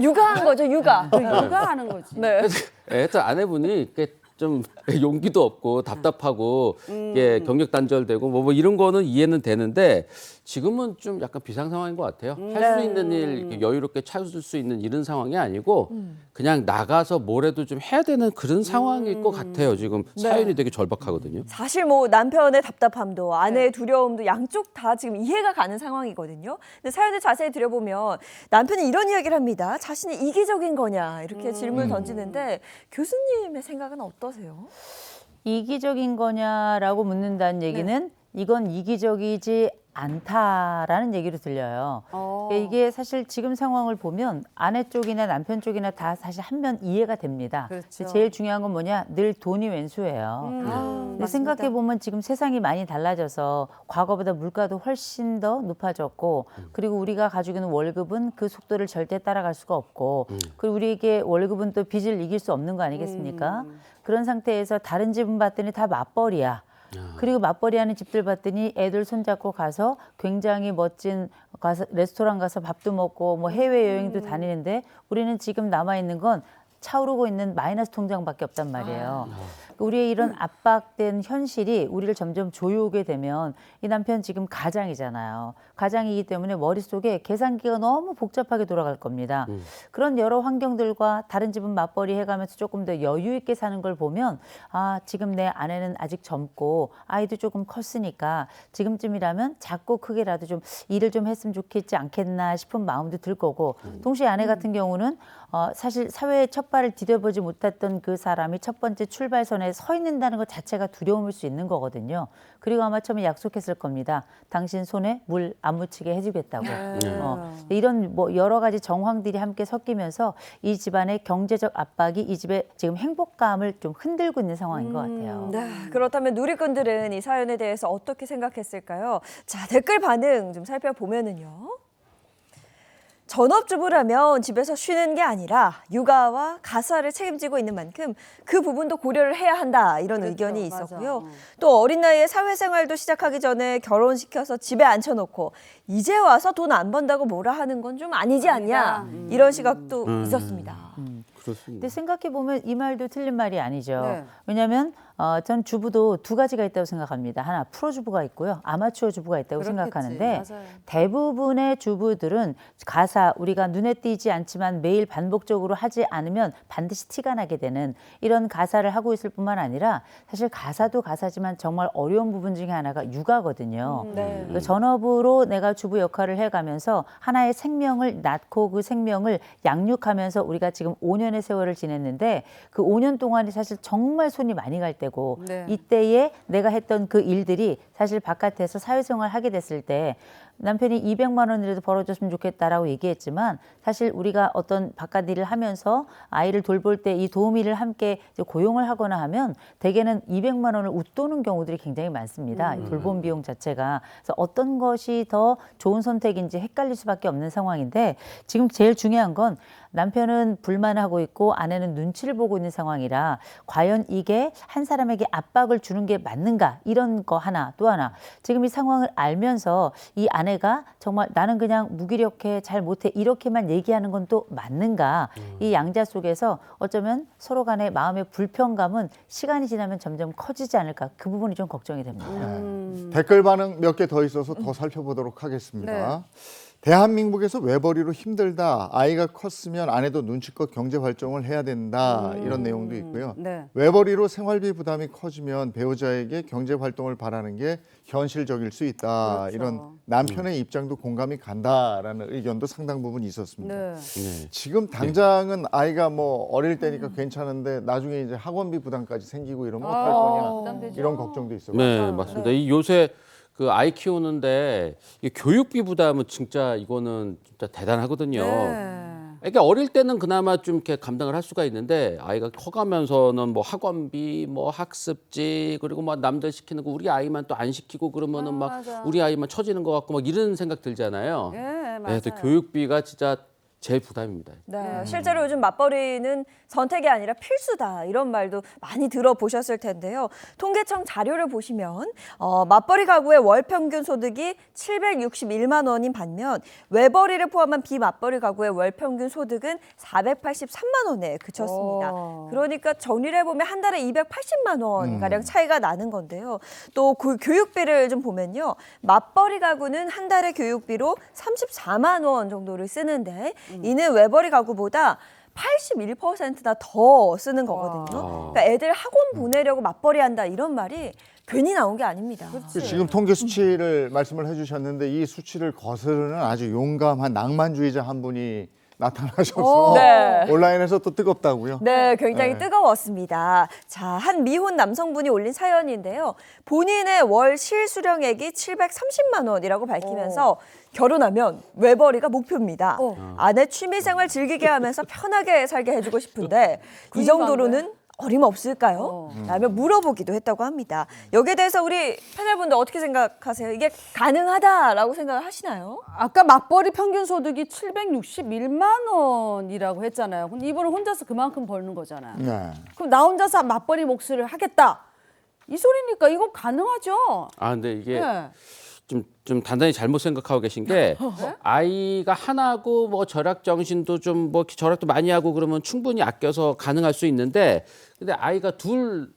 육아한 거죠, 육아. 육아하는 거지. 네. 하여튼 아내분이 이렇게 좀 용기도 없고 답답하고 이게 경력 단절되고 뭐 이런 거는 이해는 되는데 지금은 좀 약간 비상 상황인 것 같아요. 할 수 있는 일 이렇게 여유롭게 찾을 수 있는 이런 상황이 아니고 그냥 나가서 뭐라도 좀 해야 되는 그런 상황일 것 같아요. 지금 사연이 되게 절박하거든요. 사실 뭐 남편의 답답함도 아내의 두려움도 양쪽 다 지금 이해가 가는 상황이거든요. 근데 사연을 자세히 들여보면 남편이 이런 이야기를 합니다. 자신이 이기적인 거냐 이렇게 질문을 던지는데 교수님의 생각은 어떠세요? 이기적인 거냐라고 묻는다는 얘기는 이건 이기적이지 않다라는 얘기로 들려요. 이게 사실 지금 상황을 보면 아내 쪽이나 남편 쪽이나 다 사실 한면 이해가 됩니다. 그렇죠. 제일 중요한 건 뭐냐? 늘 돈이 왼수예요. 근데 생각해 보면 지금 세상이 많이 달라져서 과거보다 물가도 훨씬 더 높아졌고 그리고 우리가 가지고 있는 월급은 그 속도를 절대 따라갈 수가 없고 그리고 우리에게 월급은 또 빚을 이길 수 없는 거 아니겠습니까? 그런 상태에서 다른 집은 봤더니 다 맞벌이야. 그리고 맞벌이하는 집들 봤더니 애들 손잡고 가서 굉장히 멋진 가서 레스토랑 가서 밥도 먹고 뭐 해외 여행도 다니는데 우리는 지금 남아 있는 건 차오르고 있는 마이너스 통장밖에 없단 말이에요. 우리의 이런 압박된 현실이 우리를 점점 조여오게 되면 이 남편 지금 가장이잖아요. 가장이기 때문에 머릿속에 계산기가 너무 복잡하게 돌아갈 겁니다. 그런 여러 환경들과 다른 집은 맞벌이 해가면서 조금 더 여유 있게 사는 걸 보면 아 지금 내 아내는 아직 젊고 아이도 조금 컸으니까 지금쯤이라면 작고 크게라도 좀 일을 좀 했으면 좋겠지 않겠나 싶은 마음도 들 거고 동시에 아내 같은 경우는 사실 사회에 첫 발을 디뎌보지 못했던 그 사람이 첫 번째 출발선에 서 있는다는 것 자체가 두려움일 수 있는 거거든요. 그리고 아마 처음에 약속했을 겁니다. 당신 손에 물 안 묻히게 해주겠다고. 이런 뭐 여러 가지 정황들이 함께 섞이면서 이 집안의 경제적 압박이 이 집의 지금 행복감을 좀 흔들고 있는 상황인 것 같아요. 네, 그렇다면 누리꾼들은 이 사연에 대해서 어떻게 생각했을까요? 자, 댓글 반응 좀 살펴보면은요. 전업주부라면 집에서 쉬는 게 아니라 육아와 가사를 책임지고 있는 만큼 그 부분도 고려를 해야 한다 이런 의견이 있었고요. 또 어린 나이에 사회생활도 시작하기 전에 결혼시켜서 집에 앉혀놓고 이제 와서 돈 안 번다고 뭐라 하는 건 좀 아니지 않냐 이런 시각도 있었습니다. 그렇습니다. 근데 생각해 보면 이 말도 틀린 말이 아니죠. 왜냐하면 전 주부도 두 가지가 있다고 생각합니다. 하나 프로주부가 있고요, 아마추어 주부가 있다고 생각하는데 대부분의 주부들은 가사 우리가 눈에 띄지 않지만 매일 반복적으로 하지 않으면 반드시 티가 나게 되는 이런 가사를 하고 있을 뿐만 아니라 사실 가사도 가사지만 정말 어려운 부분 중에 하나가 육아거든요. 그러니까 전업으로 내가 주부 역할을 해가면서 하나의 생명을 낳고 그 생명을 양육하면서 우리가 지금 5년의 세월을 지냈는데 그 5년 동안이 사실 정말 손이 많이 갈 때고 이때에 내가 했던 그 일들이 사실 바깥에서 사회생활을 하게 됐을 때 남편이 200만 원이라도 벌어줬으면 좋겠다라고 얘기했지만 사실 우리가 어떤 바깥 일을 하면서 아이를 돌볼 때 이 도우미를 함께 이제 고용을 하거나 하면 대개는 200만 원을 웃도는 경우들이 굉장히 많습니다. 이 돌봄 비용 자체가. 그래서 어떤 것이 더 좋은 선택인지 헷갈릴 수밖에 없는 상황인데 지금 제일 중요한 건 남편은 불만하고 있고 아내는 눈치를 보고 있는 상황이라 과연 이게 한 사람에게 압박을 주는 게 맞는가 이런 거 하나 또 하나 지금 이 상황을 알면서 이 아내가 정말 나는 그냥 무기력해 잘 못해 이렇게만 얘기하는 건 또 맞는가 이 양자 속에서 어쩌면 서로 간의 마음의 불편감은 시간이 지나면 점점 커지지 않을까 그 부분이 좀 걱정이 됩니다. 댓글 반응 몇 개 더 있어서 더 살펴보도록 하겠습니다. 대한민국에서 외벌이로 힘들다. 아이가 컸으면 아내도 눈치껏 경제 활동을 해야 된다. 이런 내용도 있고요. 외벌이로 생활비 부담이 커지면 배우자에게 경제 활동을 바라는 게 현실적일 수 있다. 이런 남편의 입장도 공감이 간다라는 의견도 상당 부분 있었습니다. 지금 당장은 아이가 뭐 어릴 때니까 괜찮은데 나중에 이제 학원비 부담까지 생기고 이러면 어떡할 거냐. 이런 걱정도 있었고. 네, 맞습니다. 이 요새 그 아이 키우는데 이 교육비 부담은 진짜 이거는 진짜 대단하거든요. 그러니까 어릴 때는 그나마 좀 이렇게 감당을 할 수가 있는데 아이가 커가면서는 뭐 학원비, 뭐 학습지 그리고 뭐 남들 시키는 거 우리 아이만 또 안 시키고 그러면은 막 우리 아이만 처지는 것 같고 막 이런 생각 들잖아요. 네, 그래서 교육비가 진짜 제일 부담입니다. 네, 실제로 요즘 맞벌이는 선택이 아니라 필수다 이런 말도 많이 들어보셨을 텐데요. 통계청 자료를 보시면 맞벌이 가구의 월 평균 소득이 761만 원인 반면 외벌이를 포함한 비맞벌이 가구의 월 평균 소득은 483만 원에 그쳤습니다. 그러니까 정리를 해보면 한 달에 280만 원 가량 차이가 나는 건데요. 또 그 교육비를 좀 보면요. 맞벌이 가구는 한 달에 교육비로 34만 원 정도를 쓰는데 이는 외벌이 가구보다 81%나 더 쓰는 거거든요. 그러니까 애들 학원 보내려고 맞벌이한다 이런 말이 괜히 나온 게 아닙니다. 지금 통계 수치를 말씀을 해주셨는데 이 수치를 거스르는 아주 용감한 낭만주의자 한 분이 나타나셔서 네. 온라인에서 또 뜨겁다고요? 네, 굉장히 네. 뜨거웠습니다. 자, 한 미혼 남성분이 올린 사연인데요. 본인의 월 실수령액이 730만 원이라고 밝히면서 결혼하면 외벌이가 목표입니다. 아내 취미생활 즐기게 하면서 편하게 살게 해주고 싶은데 이 정도로는 어림없을까요? 라며 물어보기도 했다고 합니다. 여기에 대해서 우리 패널분들 어떻게 생각하세요? 이게 가능하다라고 생각을 하시나요? 아까 맞벌이 평균 소득이 761만 원이라고 했잖아요. 근데 이분은 혼자서 그만큼 벌는 거잖아요. 네. 그럼 나 혼자서 맞벌이 몫을 하겠다. 이 소리니까 이거 가능하죠? 아 근데 이게 네. 좀 단단히 잘못 생각하고 계신 게 아이가 하나고 뭐 절약 정신도 좀 뭐 절약도 많이 하고 그러면 충분히 아껴서 가능할 수 있는데 근데 아이가 둘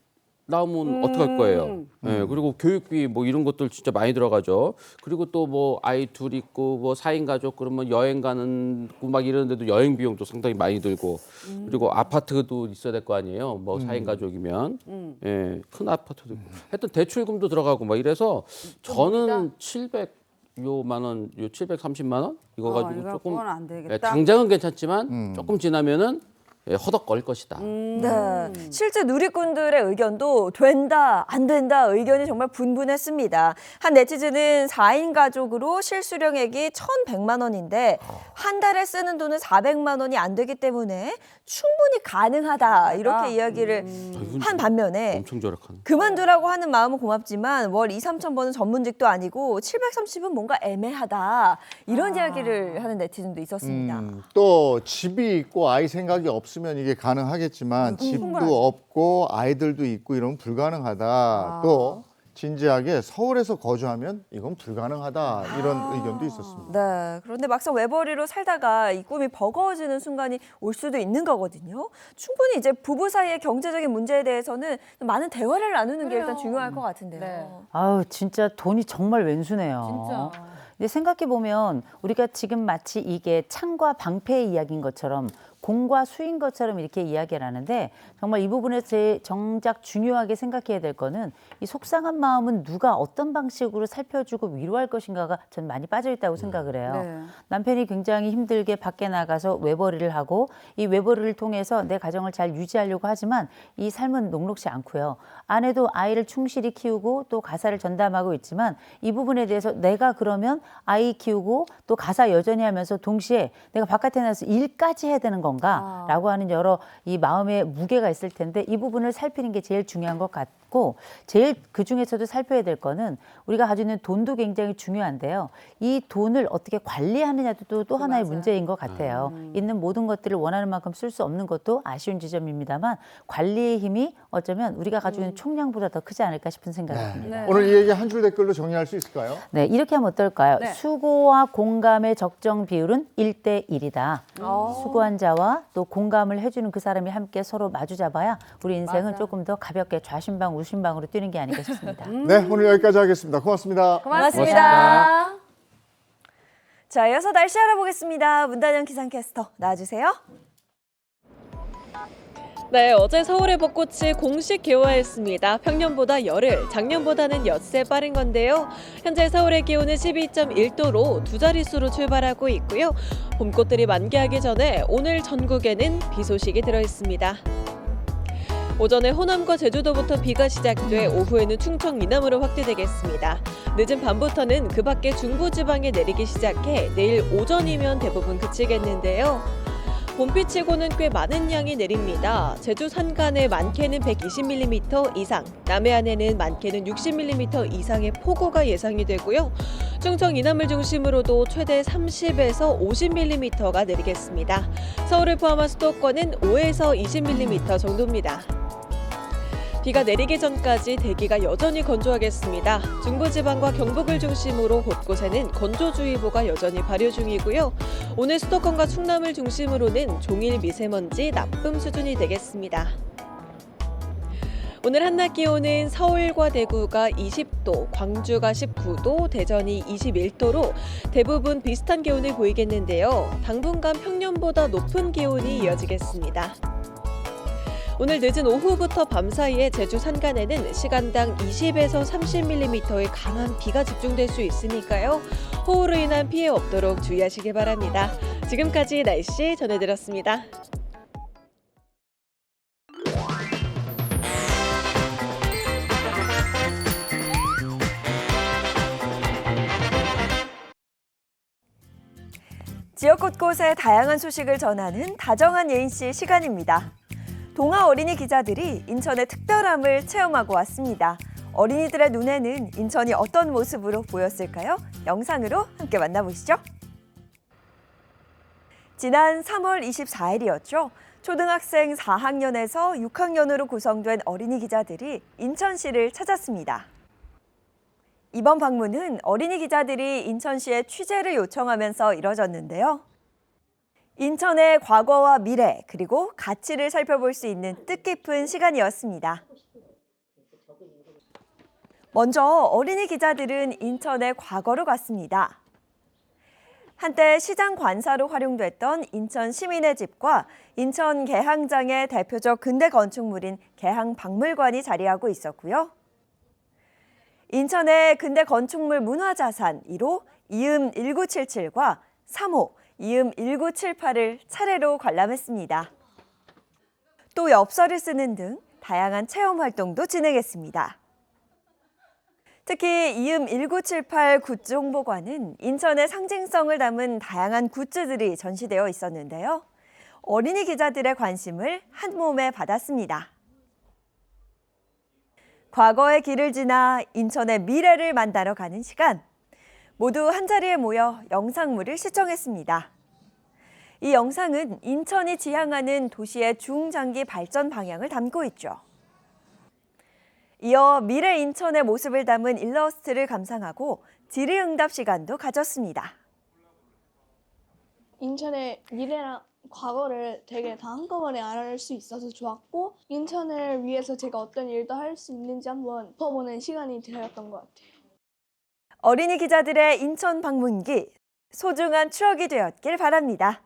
나오면 어떡할 거예요? 예, 그리고 교육비 뭐 이런 것들 진짜 많이 들어가죠. 그리고 또 뭐 아이 둘 있고 뭐 4인 가족 그러면 여행 가는 막 이러는데도 여행 비용도 상당히 많이 들고 그리고 아파트도 있어야 될 거 아니에요. 뭐 4인 가족이면 예, 큰 아파트도 있고. 하여튼 대출금도 들어가고 막 이래서 저는 700만 원, 요 730만 원 이거 가지고 조금 이건 안 되겠다. 예, 당장은 괜찮지만 조금 지나면은 예, 허덕거릴 것이다. 네. 실제 누리꾼들의 의견도 된다, 안 된다 의견이 정말 분분했습니다. 한 네티즌은 4인 가족으로 실수령액이 1,100만 원인데 한 달에 쓰는 돈은 400만 원이 안 되기 때문에 충분히 가능하다 이렇게 이야기를 한 반면에 엄청 절약하네. 그만두라고 하는 마음은 고맙지만 월 2, 3천 버는 전문직도 아니고 730은 뭔가 애매하다 이런 이야기를 하는 네티즌도 있었습니다. 또 집이 있고 아이 생각이 없으면 이게 가능하겠지만 집도 없고 아이들도 있고 이러면 불가능하다. 또 진지하게 서울에서 거주하면 이건 불가능하다 이런 의견도 있었습니다. 네, 그런데 막상 외벌이로 살다가 이 꿈이 버거워지는 순간이 올 수도 있는 거거든요. 충분히 이제 부부 사이의 경제적인 문제에 대해서는 많은 대화를 나누는 게 일단 중요할 것 같은데요. 네. 아우 진짜 돈이 정말 왼수네요. 진짜. 근데 생각해 보면 우리가 지금 마치 이게 창과 방패의 이야기인 것처럼 공과 수인 것처럼 이렇게 이야기를 하는데 정말 이 부분에서 제 정작 중요하게 생각해야 될 거는 이 속상한 마음은 누가 어떤 방식으로 살펴주고 위로할 것인가가 전 많이 빠져 있다고 생각을 해요. 네. 남편이 굉장히 힘들게 밖에 나가서 외벌이를 하고 이 외벌이를 통해서 내 가정을 잘 유지하려고 하지만 이 삶은 녹록지 않고요. 아내도 아이를 충실히 키우고 또 가사를 전담하고 있지만 이 부분에 대해서 내가 그러면 아이 키우고 또 가사 여전히 하면서 동시에 내가 바깥에 나가서 일까지 해야 되는 건가라고 하는 여러 이 마음의 무게가 있을 텐데 이 부분을 살피는 게 제일 중요한 것 같고 제일 그중에서도 살펴야 될 거는 우리가 가지고 있는 돈도 굉장히 중요한데요. 이 돈을 어떻게 관리하느냐도 또 하나의 문제인 것 같아요. 있는 모든 것들을 원하는 만큼 쓸 수 없는 것도 아쉬운 지점입니다만 관리의 힘이 어쩌면 우리가 가지고 있는 총량보다 더 크지 않을까 싶은 생각이 듭니다. 오늘 이 얘기 한 줄 댓글로 정리할 수 있을까요? 네, 이렇게 하면 어떨까요? 네. 수고와 공감의 적정 비율은 1대1이다. 수고한 자와 또 공감을 해주는 그 사람이 함께 서로 마주 잡아야 우리 인생은 조금 더 가볍게 좌심방 우심방으로 뛰는 게 아닐까 싶습니다. 네, 오늘 여기까지 하겠습니다. 고맙습니다. 고맙습니다. 자, 이어서 날씨 알아보겠습니다. 문단영 기상캐스터 나와주세요. 네, 어제 서울의 벚꽃이 공식 개화했습니다. 평년보다 열흘, 작년보다는 엿새 빠른 건데요. 현재 서울의 기온은 12.1도로 두 자릿수로 출발하고 있고요. 봄꽃들이 만개하기 전에 오늘 전국에는 비 소식이 들어있습니다. 오전에 호남과 제주도부터 비가 시작돼 오후에는 충청 이남으로 확대되겠습니다. 늦은 밤부터는 그 밖에 중부지방에 내리기 시작해 내일 오전이면 대부분 그치겠는데요. 봄비치고는 꽤 많은 양이 내립니다. 제주 산간에 많게는 120mm 이상, 남해안에는 많게는 60mm 이상의 폭우가 예상이 되고요. 충청 이남을 중심으로도 최대 30에서 50mm가 내리겠습니다. 서울을 포함한 수도권은 5에서 20mm 정도입니다. 비가 내리기 전까지 대기가 여전히 건조하겠습니다. 중부지방과 경북을 중심으로 곳곳에는 건조주의보가 여전히 발효 중이고요. 오늘 수도권과 충남을 중심으로는 종일 미세먼지 나쁨 수준이 되겠습니다. 오늘 한낮 기온은 서울과 대구가 20도, 광주가 19도, 대전이 21도로 대부분 비슷한 기온을 보이겠는데요. 당분간 평년보다 높은 기온이 이어지겠습니다. 오늘 늦은 오후부터 밤 사이에 제주 산간에는 시간당 20에서 30mm의 강한 비가 집중될 수 있으니까요. 호우로 인한 피해 없도록 주의하시기 바랍니다. 지금까지 날씨 전해드렸습니다. 지역 곳곳의 다양한 소식을 전하는 다정한 예인 씨의 시간입니다. 동아 어린이 기자들이 인천의 특별함을 체험하고 왔습니다. 어린이들의 눈에는 인천이 어떤 모습으로 보였을까요? 영상으로 함께 만나보시죠. 지난 3월 24일이었죠. 초등학생 4학년에서 6학년으로 구성된 어린이 기자들이 인천시를 찾았습니다. 이번 방문은 어린이 기자들이 인천시에 취재를 요청하면서 이뤄졌는데요. 인천의 과거와 미래 그리고 가치를 살펴볼 수 있는 뜻깊은 시간이었습니다. 먼저 어린이 기자들은 인천의 과거로 갔습니다. 한때 시장 관사로 활용됐던 인천 시민의 집과 인천 개항장의 대표적 근대 건축물인 개항박물관이 자리하고 있었고요. 인천의 근대 건축물 문화자산 1호 이음 1977과 3호 이음 1978을 차례로 관람했습니다. 또 엽서를 쓰는 등 다양한 체험 활동도 진행했습니다. 특히 이음 1978 굿즈 홍보관은 인천의 상징성을 담은 다양한 굿즈들이 전시되어 있었는데요. 어린이 기자들의 관심을 한몸에 받았습니다. 과거의 길을 지나 인천의 미래를 만나러 가는 시간. 모두 한자리에 모여 영상물을 시청했습니다. 이 영상은 인천이 지향하는 도시의 중장기 발전 방향을 담고 있죠. 이어 미래 인천의 모습을 담은 일러스트를 감상하고 질의응답 시간도 가졌습니다. 인천의 미래랑 과거를 되게 다 한꺼번에 알아낼 수 있어서 좋았고 인천을 위해서 제가 어떤 일도 할 수 있는지 한번 짚어보는 시간이 되었던 것 같아요. 어린이 기자들의 인천 방문기, 소중한 추억이 되었길 바랍니다.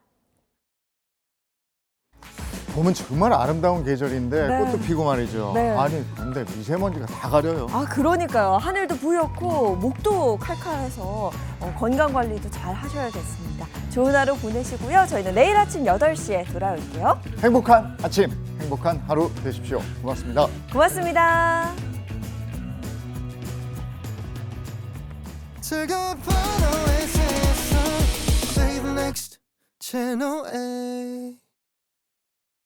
봄은 정말 아름다운 계절인데 네. 꽃도 피고 말이죠. 네. 아니 근데 미세먼지가 다 가려요. 아, 그러니까요. 하늘도 부옇고 목도 칼칼해서 건강 관리도 잘 하셔야겠습니다. 좋은 하루 보내시고요. 저희는 내일 아침 8시에 돌아올게요. 행복한 아침, 행복한 하루 되십시오. 고맙습니다. 고맙습니다. 즐거운 오아시스 Play the next channel